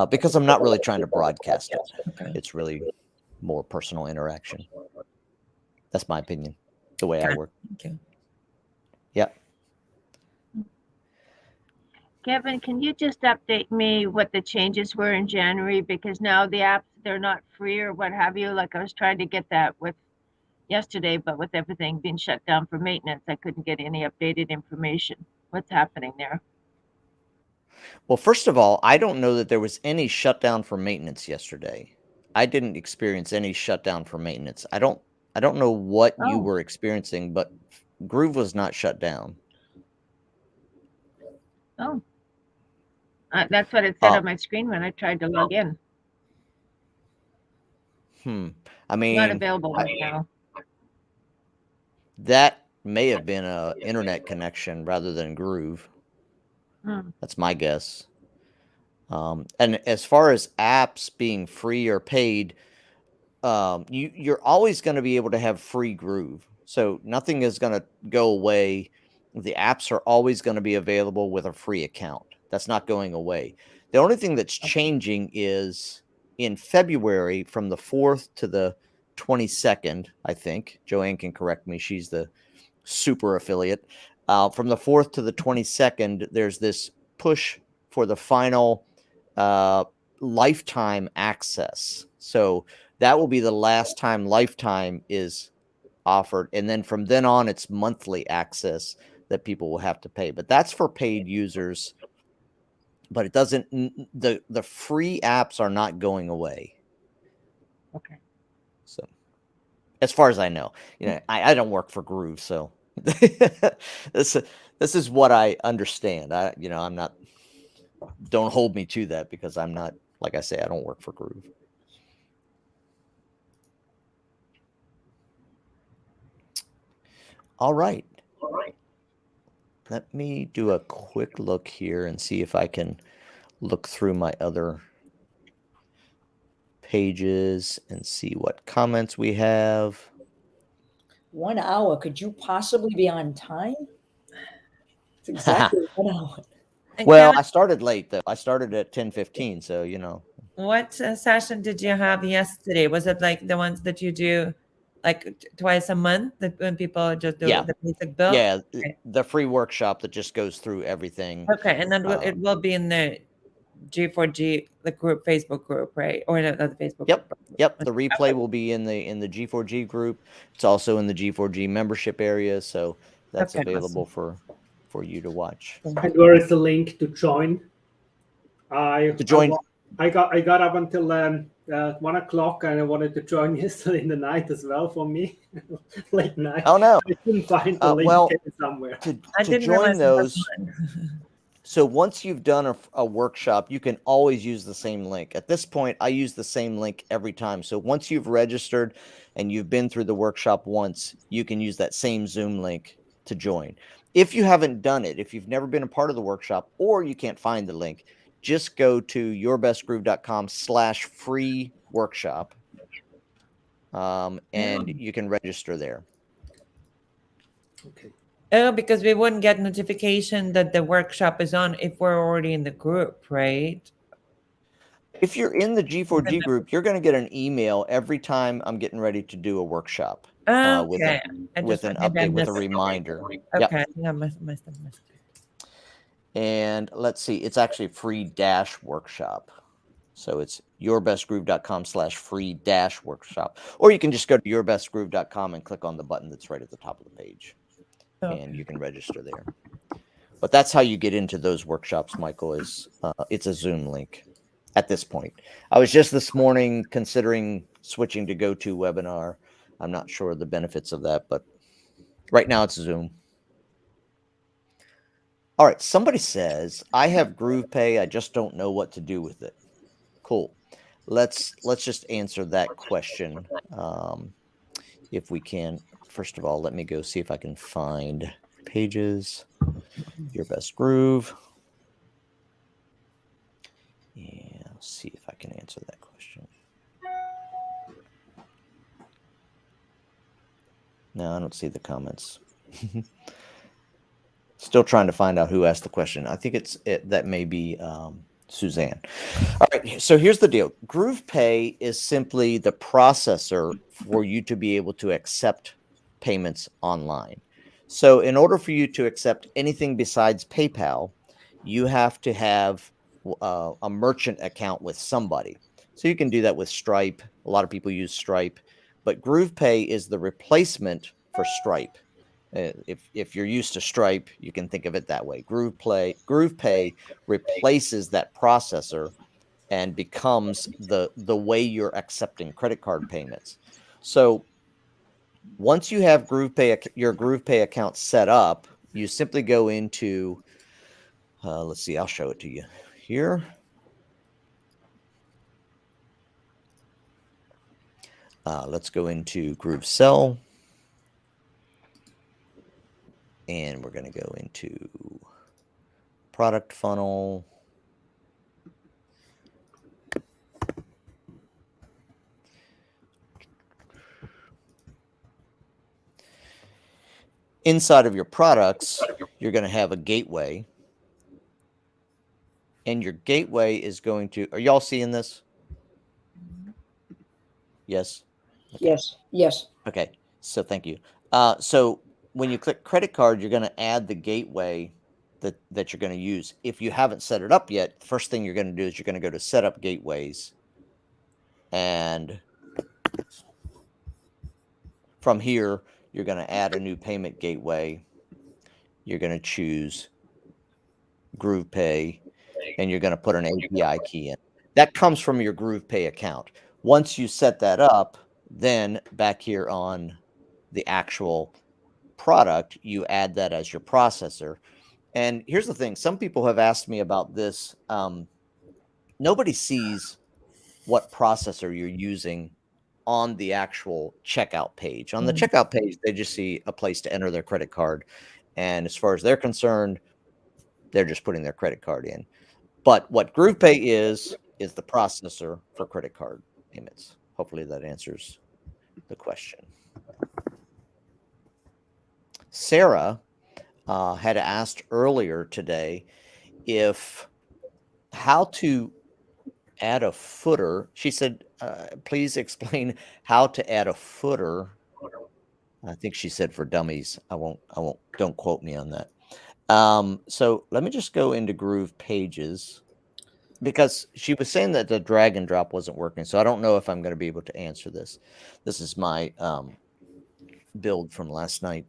because I'm not really trying to broadcast it. Okay. It's really more personal interaction. That's my opinion, the way I Okay. work. Thank you. Yep. Kevin, can you just update me what the changes were in January? Because now the apps, they're not free or what have you. Like I was trying to get that with yesterday, but with everything being shut down for maintenance, I couldn't get any updated information. What's happening there? Well, first of all, I don't know that there was any shutdown for maintenance yesterday. I didn't experience any shutdown for maintenance. I don't know what you Oh. were experiencing, but Groove was not shut down. Oh. That's what it said Uh, on my screen when I tried to log in. I Not mean, available right now. that may have been a internet connection rather than Groove. Hmm. That's my guess. And as far as apps being free or paid, you're always going to be able to have free Groove. So nothing is going to go away. The apps are always going to be available with a free account. That's not going away. The only thing that's changing is in February from the 4th to the 22nd, I think. Joanne can correct me. She's the super affiliate. From the 4th to the 22nd, there's this push for the final lifetime access. So that will be the last time lifetime is offered. And then from then on, it's monthly access that people will have to pay. But that's for paid users. But it doesn't, the free apps are not going away. Okay. So as far as I know, I don't work for Groove. So this is what I understand. I'm not, don't hold me to that because I'm not, like I say, I don't work for Groove. All right. Let me do a quick look here and see if I can look through my other pages and see what comments we have. 1 hour. Could you possibly be on time? It's exactly 1 hour. And Well, Kevin, I started late though. I started at 10:15, so what session did you have yesterday? Was it like the ones that you do like twice a month that when people just do Yeah. the basic build? yeah, Okay. the free workshop that just goes through everything. Okay, and then it will be in the G4G, the group, Facebook group, right? Or not the Facebook Yep. group. Yep, the replay will be in the G4G group. It's also in the G4G membership area, so that's Okay, available for you to watch. And where is the link to join? To join, I got up until 1 o'clock, and I wanted to join yesterday in the night as well for me, late night. oh no, I couldn't find the link well, somewhere. I to didn't join realize it was those. one. So once you've done a workshop, you can always use the same link. At this point, I use the same link every time. So once you've registered and you've been through the workshop once, you can use that same Zoom link to join. If you haven't done it, if you've never been a part of the workshop or you can't find the link, just go to yourbestgroove.com/free workshop. And you can register there. Okay. Oh, because we wouldn't get notification that the workshop is on if we're already in the group, right? If you're in the G4G group, you're going to get an email every time I'm getting ready to do a workshop Okay. with an maybe I update, with a missed it. reminder. Okay. Yep. Yeah, must have missed it. And let's see, it's actually free dash workshop. So it's yourbestgroove.com/free-workshop. Or you can just go to yourbestgroove.com and click on the button that's right at the top of the page. And you can register there. But that's how you get into those workshops, Michael, is it's a Zoom link at this point. I was just this morning considering switching to GoToWebinar. I'm not sure of the benefits of that, but right now it's Zoom. All right, somebody says, I have GroovePay, I just don't know what to do with it. Cool. Let's just answer that question if we can. First of all, let me go see if I can find pages. Your Best Groove. Yeah, let's see if I can answer that question. No, I don't see the comments. Still trying to find out who asked the question. I think that may be Suzanne. All right, so here's the deal. GroovePay is simply the processor for you to be able to accept payments online. So in order for you to accept anything besides PayPal, you have to have a merchant account with somebody. So you can do that with Stripe. A lot of people use Stripe, but GroovePay is the replacement for Stripe. If you're used to Stripe, you can think of it that way. GroovePay replaces that processor and becomes the way you're accepting credit card payments. So once you have your GroovePay account set up, you simply go into, let's see, I'll show it to you here. Let's go into GrooveSell. And we're going to go into product funnel. Inside of your products, you're going to have a gateway. And your gateway is going to, are y'all seeing this? Yes? Okay. Yes. Yes. Okay. So thank you. So when you click credit card, you're going to add the gateway that you're going to use. If you haven't set it up yet, the first thing you're going to do is you're going to go to Setup Gateways. And from here, you're going to add a new payment gateway. You're going to choose GroovePay, and you're going to put an API key in. That comes from your GroovePay account. Once you set that up, then back here on the actual product, you add that as your processor. And here's the thing. Some people have asked me about this. Nobody sees what processor you're using on the actual checkout page. On the checkout page, they just see a place to enter their credit card. And as far as they're concerned, they're just putting their credit card in. But what GroovePay is the processor for credit card payments. Hopefully that answers the question. Sarah had asked earlier today how to add a footer. She said, please explain how to add a footer. I think she said for dummies. Don't quote me on that. So let me just go into Groove Pages, because she was saying that the drag and drop wasn't working. So I don't know if I'm going to be able to answer this. This is my build from last night.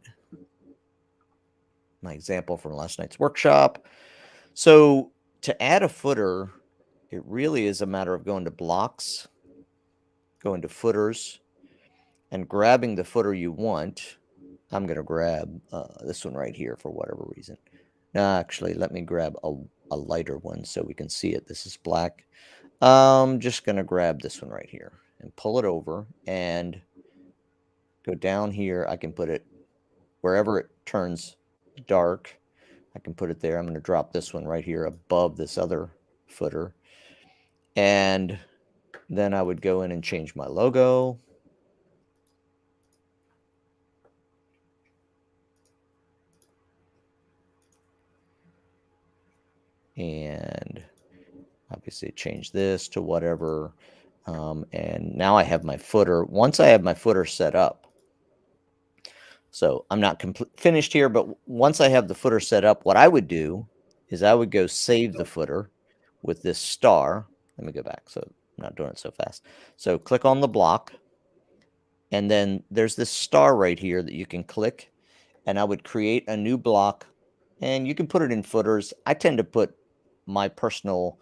My example from last night's workshop. So to add a footer, it really is a matter of going to blocks, going to footers, and grabbing the footer you want. I'm going to grab this one right here for whatever reason. No, actually, let me grab a lighter one so we can see it. This is black. I'm just going to grab this one right here and pull it over and go down here. I can put it wherever it turns dark. I can put it there. I'm going to drop this one right here above this other footer. And then I would go in and change my logo. And obviously change this to whatever. And now I have my footer. Once I have my footer set up, so I'm not finished here, but once I have the footer set up, what I would do is I would go save the footer with this star. Let me go back. So I'm not doing it so fast. So click on the block. And then there's this star right here that you can click. And I would create a new block. And you can put it in footers. I tend to put my personal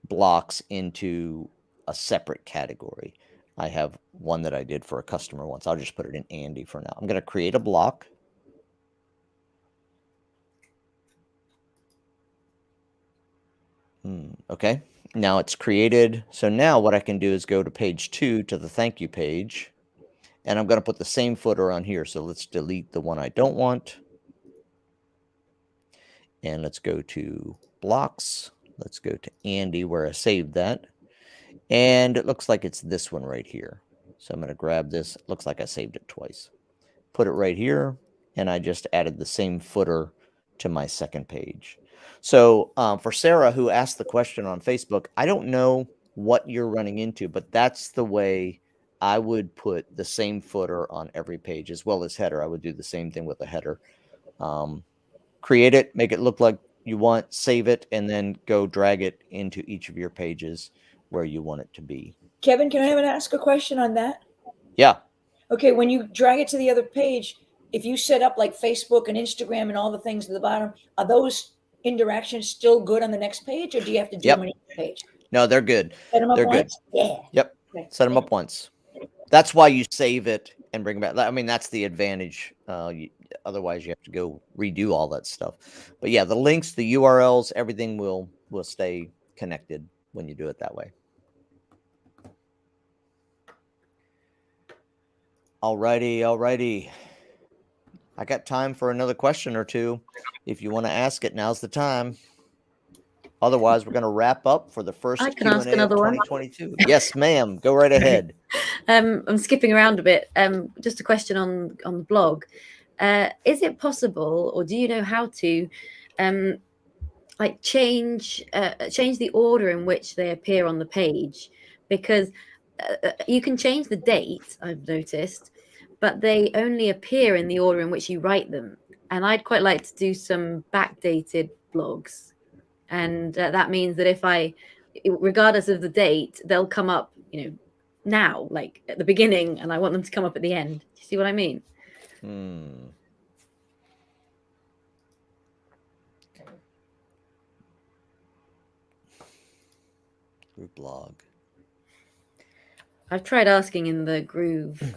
blocks into a separate category. I have one that I did for a customer once. I'll just put it in Andy for now. I'm going to create a block. Okay, now it's created. So now what I can do is go to page 2 to the thank you page. And I'm going to put the same footer on here. So let's delete the one I don't want. And let's go to blocks. Let's go to Andy where I saved that. And it looks like it's this one right here. So I'm going to grab this. It looks like I saved it twice. Put it right here. And I just added the same footer to my second page. So for Sarah, who asked the question on Facebook, I don't know what you're running into, but that's the way I would put the same footer on every page as well as header. I would do the same thing with a header. Create it, make it look like you want, save it, and then go drag it into each of your pages where you want it to be. Kevin, can I ask a question on that? Yeah. Okay, when you drag it to the other page, if you set up like Facebook and Instagram and all the things at the bottom, are those interactions still good on the next page, or do you have to do them on each page? No, they're good. Set them up They're once? good. Yeah. Yep. Okay. Set them up once. That's why you save it and bring it back. I mean, that's the advantage. Otherwise, you have to go redo all that stuff. But yeah, the links, the URLs, everything will stay connected when you do it that way. Alrighty. I got time for another question or two. If you want to ask it, now's the time. Otherwise, we're going to wrap up for the first I can Q&A ask another of one. 2022. Yes, ma'am. Go right ahead. I'm skipping around a bit. Just a question on the blog. Is it possible, or do you know how to, like change the order in which they appear on the page? Because you can change the date, I've noticed, but they only appear in the order in which you write them. And I'd quite like to do some backdated blogs. And that means that if regardless of the date, they'll come up, now, like at the beginning, and I want them to come up at the end. Do you see what I mean? Group blog. I've tried asking in the Groove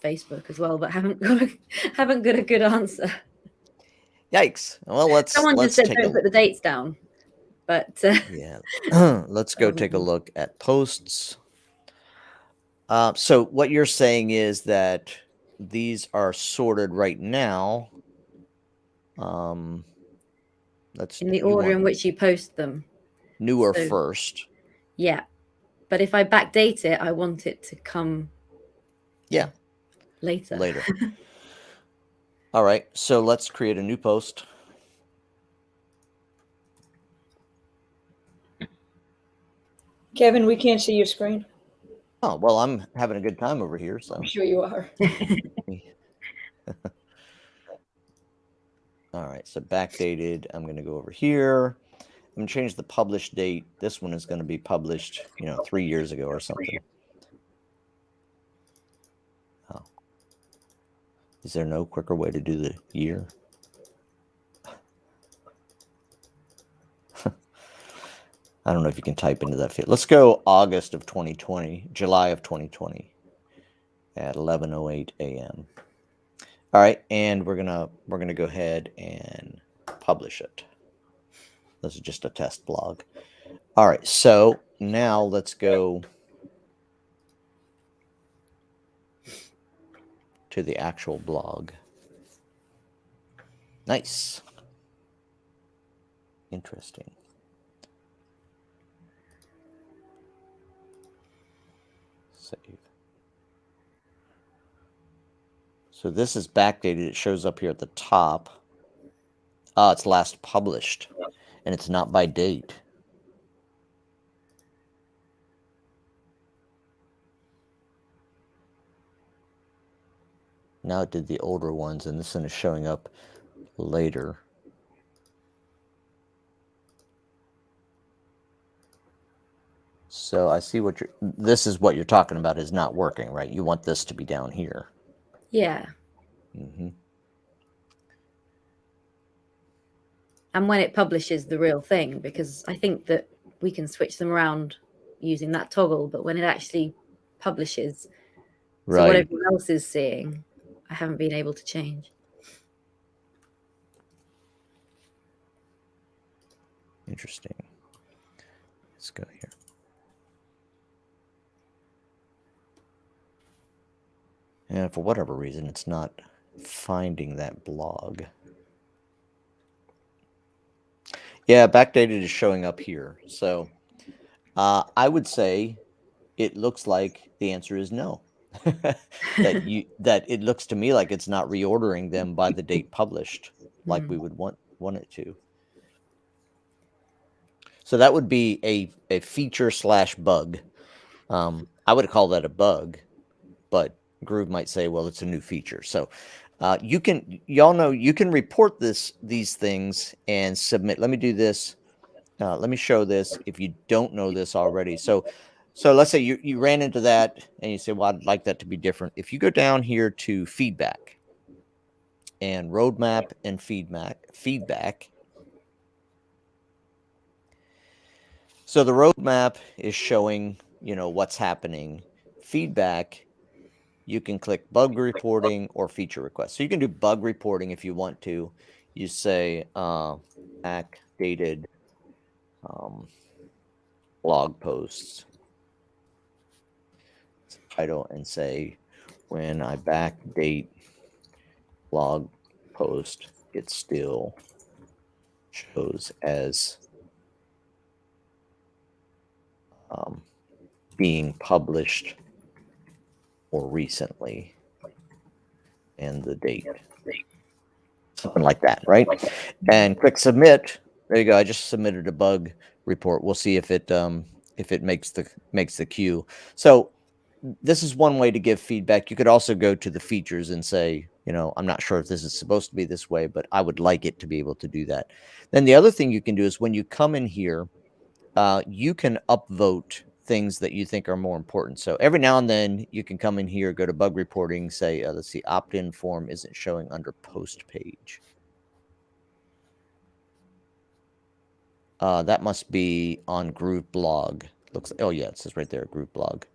Facebook as well, but haven't got a good answer. Yikes. Well, Someone just said don't put the dates down, but yeah. Let's go take a look at posts. So what you're saying is that these are sorted right now. Let's in the order in which you post them. Newer first. Yeah. But if I backdate it, I want it to come later. All right. So let's create a new post. Kevin, we can't see your screen. Oh, well, I'm having a good time over here. So I'm sure you are. All right. So backdated. I'm going to go over here. I'm going to change the published date. This one is going to be published, 3 years ago or something. Oh. Is there no quicker way to do the year? I don't know if you can type into that field. Let's go August of 2020, July of 2020 at 11:08 a.m. All right, and we're gonna go ahead and publish it. This is just a test blog. All right, so now let's go to the actual blog. Nice. Interesting. Save. So this is backdated. It shows up here at the top. It's last published, and it's not by date. Now it did the older ones, and this one is showing up later. So I see what this is what you're talking about is not working, right? You want this to be down here. Yeah. Mm-hmm. And when it publishes the real thing, because I think that we can switch them around using that toggle, but when it actually publishes, so what Right. everyone else is seeing, I haven't been able to change. Interesting. Let's go here. And for whatever reason, it's not finding that blog. Yeah, backdated is showing up here. So I would say it looks like the answer is no. that it looks to me like it's not reordering them by the date published like we would want it to. So that would be a feature / bug. I would call that a bug, but Groove might say, well, it's a new feature. So y'all know you can report these things and submit. Let me do this. Let me show this if you don't know this already. So let's say you ran into that and you say, well, I'd like that to be different. If you go down here to feedback and roadmap and feedback. So the roadmap is showing, what's happening. Feedback, you can click bug reporting or feature request. So you can do bug reporting if you want to. You say backdated blog posts. Title and say, when I backdate blog post, it still shows as being published more recently and the date. Something like that, right? And click submit. There you go. I just submitted a bug report. We'll see if it makes the queue. So this is one way to give feedback. You could also go to the features and say, I'm not sure if this is supposed to be this way, but I would like it to be able to do that. Then the other thing you can do is when you come in here, you can upvote things that you think are more important. So every now and then you can come in here, go to bug reporting, say, let's see, opt-in form isn't showing under post page. That must be on Groove blog. Oh yeah, it says right there, Groove blog.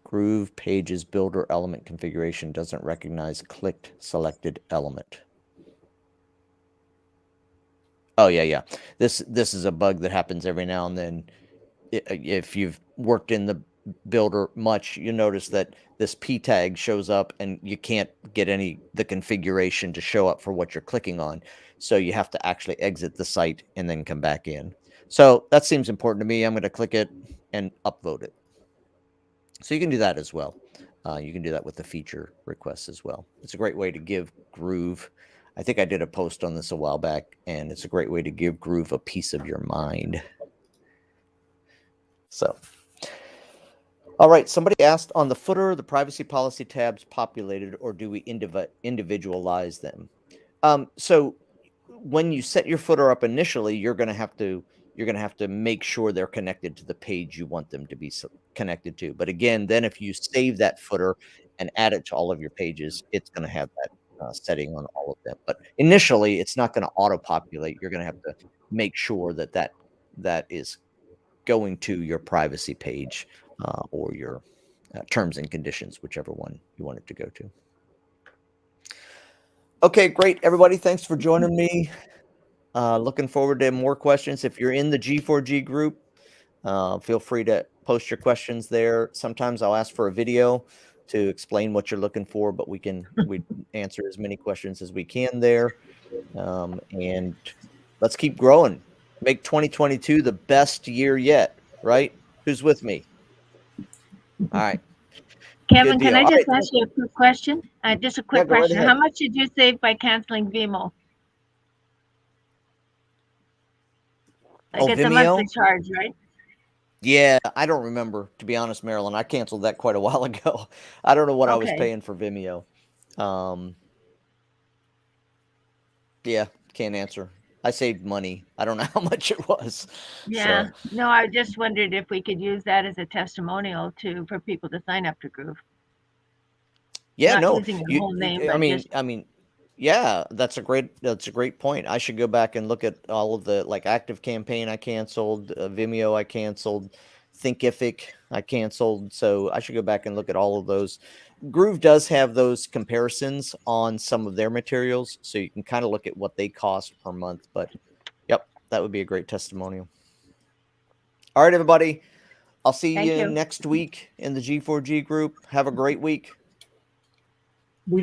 Groove pages builder element configuration doesn't recognize clicked selected element. Oh yeah. This is a bug that happens every now and then. If you've worked in the builder much, you notice that this P tag shows up and you can't get the configuration to show up for what you're clicking on. So you have to actually exit the site and then come back in. So that seems important to me. I'm going to click it and upvote it. So you can do that as well. You can do that with the feature requests as well. It's a great way to give Groove. I think I did a post on this a while back, and it's a great way to give Groove a piece of your mind. So, all right, somebody asked, on the footer, the privacy policy tabs populated, or do we individualize them? So when you set your footer up initially, you're going to have to make sure they're connected to the page you want them to be connected to. But again, then if you save that footer and add it to all of your pages, it's going to have that setting on all of them. But initially, it's not going to auto-populate. You're going to have to make sure that is going to your privacy page or your terms and conditions, whichever one you want it to go to. Okay, great, everybody. Thanks for joining me. Looking forward to more questions. If you're in the G4G group, feel free to post your questions there. Sometimes I'll ask for a video to explain what you're looking for, but we answer as many questions as we can there. And let's keep growing. Make 2022 the best year yet, right? Who's with me? All right. Kevin, Good can I deal. just All right. ask you a quick question? Just a quick go right question. ahead. How much did you save by canceling Vimeo? Oh, It's a Vimeo? monthly charge, right? Yeah, I don't remember, to be honest, Marilyn. I canceled that quite a while ago. I don't know what I was Okay. paying for Vimeo. Yeah, can't answer. I saved money. I don't know how much it was. Yeah. So, No, I just wondered if we could use that as a testimonial for people to sign up to Groove. yeah, Not no, using your whole name, but just I mean, yeah, that's a great point. I should go back and look at all of the like Active Campaign I canceled, Vimeo I canceled, Thinkific I canceled. So I should go back and look at all of those. Groove does have those comparisons on some of their materials, so you can kind of look at what they cost per month. But yep, that would be a great testimonial. All right, everybody. I'll see Thank you you. next week in the G4G group. Have a great week. We